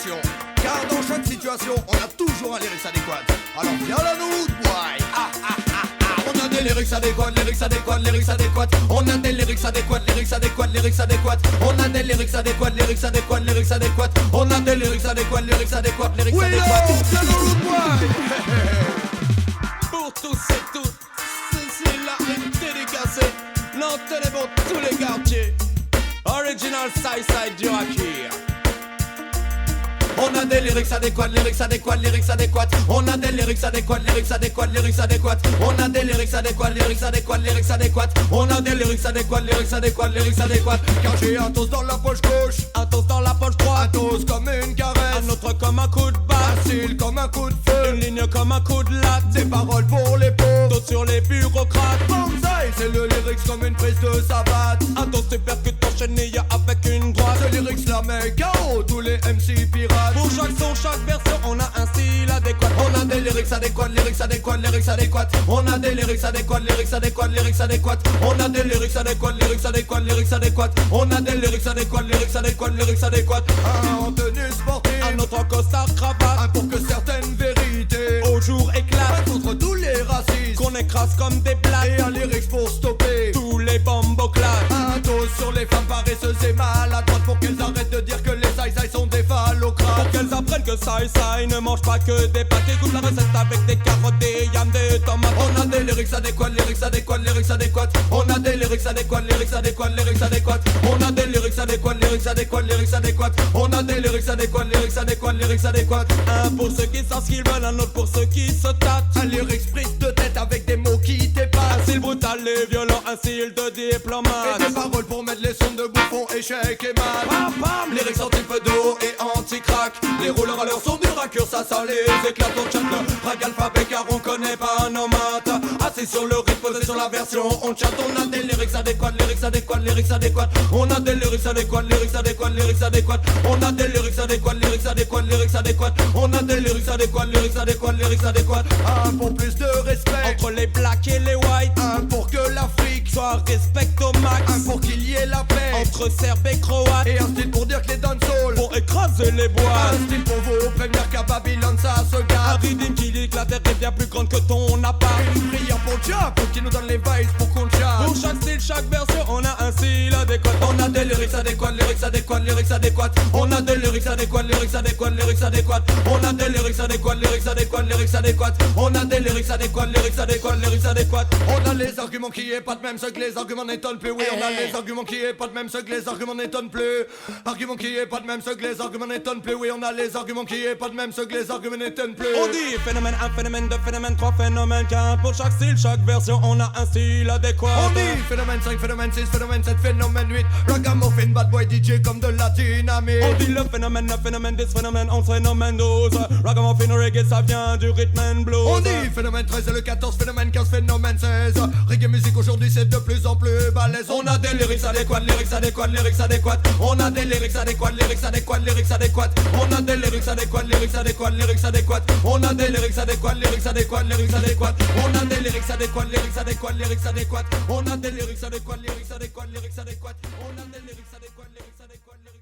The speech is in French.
situation. Car dans chaque situation, on a toujours un lyrics adéquat. Alors viens la nous, boy. On a des lyrics adéquats, lyrics adéquats, lyrics adéquats. On a des lyrics adéquats, lyrics adéquats, lyrics adéquats. On a des lyrics adéquats, lyrics adéquats, lyrics adéquats. On a des lyrics adéquats, lyrics adéquats, lyrics adéquats. Viens la nous, boy. Pour tous et toutes, ceci là est dédicacé. Non, tenez bon tous les quartiers. Original Side du Akir. On a des lyrics adéquats, lyrics adéquats, lyrics adéquats. On a des lyrics adéquats, lyrics adéquats, lyrics adéquats. On a des lyrics adéquats, lyrics adéquats, lyrics adéquats. On a des lyrics adéquats, lyrics adéquats, lyrics adéquats. Car j'ai un toast dans la poche gauche, Un toast dans la poche droite, un toast comme une caresse, un autre comme un coup de basse, facile comme un coup de feu, une ligne comme un coup de latte, des paroles pour les pauvres. d'autres sur les bureaucrates. Banzai, c'est le lyrics comme une prise de savate. Un toast percute enchaîné avec une droite. Ce lyrics là met KO tous les MC pirates. Pour chaque son, chaque version, on a un style adéquat. On a des lyrics adéquats, lyrics adéquats, lyrics adéquats. On a des lyrics adéquats, lyrics adéquats, lyrics adéquats. On a des lyrics adéquats, lyrics adéquats, lyrics adéquats. On a des lyrics adéquats, lyrics adéquats, lyrics adéquats. Un en tenue sportive, Un autre en costard cravate, un pour que certaines vérités au jour éclate, contre tous les racistes, qu'on écrase comme des blagues, et un lyrics pour stopper tous les bomboclats. un toast sur les femmes paresseuses et maladroites pour qu'elles arrêtent de dire que les saïsaïs sont des phallocrates. Pour qu'elles apprennent que ça ne mange pas que des pâtes. Écoute la recette avec des carottes, des yams, des tomates. On a des lyrics adéquats, lyrics adéquats, lyrics adéquats. On a des lyrics adéquats, lyrics adéquats, lyrics adéquats. On a des lyrics adéquats, lyrics adéquats, lyrics adéquats. On a des lyrics adéquats, lyrics adéquats, lyrics adéquats. Un pour ceux qui savent ce qu'ils veulent, un autre pour ceux qui se tâtent. Un lyrics prise de tête avec des mots qui Un dépassent. style brutal et violent, un style de Et diplomate. des paroles pour mettre les sons de bouffon, échec et mat. Bam bam, Lyrics anti-pedo et anti-crack. Les rouleurs à leur son du raccure, ça les éclate. On chatte le rag alphabet car on connaît pas nos maths. Assis sur le rythme, posé sur la version, on chatte. On a des lyrics adéquats, lyrics adéquats, lyrics adéquats. On a des lyrics adéquats, lyrics adéquats, lyrics adéquats. On a des lyrics adéquats, lyrics adéquats, lyrics adéquats. On a des lyrics adéquats, lyrics adéquats, lyrics adéquats. Un pour plus de respect, Entre les blacks et les whites, un pour que l'Afrique soit respect au max. un pour qu'il y ait la paix, Entre serbes et croates, et un style pour dire que les dancehall, pour écraser les bois. un style pour vous prévenir qu'à Babylone ça se Un gâte. rythme qui dit que la terre est bien plus grande que ton appart. Une prière pour Jah, pour qu'il nous donne les vibes pour qu'on chatte. Pour chaque style, chaque version, on a un style adéquat. On a des lyrics adéquats, lyrics adéquats, lyrics adéquats. On a des lyrics adéquats, lyrics adéquats, lyrics adéquats. On a des lyrics adéquats, lyrics adéquats, lyrics adéquats. On a des lyrics adéquats, lyrics adéquats, lyrics adéquats. On a les arguments qui est pas de même, ceux que les arguments n'étonnent plus. Oui, on a les arguments qui est pas de même, ceux que les arguments n'étonnent plus. Arguments qui est pas de même, ceux que les arguments n'étonnent plus. Oui, on a les arguments qui est pas de même, ceux que les arguments n'étonnent plus. On dit phénomène, un phénomène, deux phénomènes, trois phénomènes, qu'un pour chaque style, chaque version, on a un style adéquat. On dit phénomène 5, phénomène 6, phénomène 7, phénomène 8. Ragamuffin, bad boy DJ comme de la dynamite. On dit le phénomène, 9 phénomène, 10 phénomène, 11 phénomène, 12. Ragamuffin reggae, ça vient du rhythm and blues. On dit phénomène 13 et le 14, phénomène 15, phénomène 16. Reggae musique aujourd'hui c'est de plus en plus balèze. On a des lyrics adéquats, lyrics adéquats, lyrics adéquats. On a des lyrics adéquats, lyrics adéquats, lyrics adéquats. On a des lyrics adéquats, lyrics adéquats, lyrics adéquats. On a des lyrics adéquats, lyrics adéquats, lyrics adéquats. On a des lyrics adéquats, lyrics adéquats, lyrics adéquats. On a des lyrics adéquats, lyrics adéquats, lyrics adéquats. On a des lyrics adéquats, lyrics adéquats, lyrics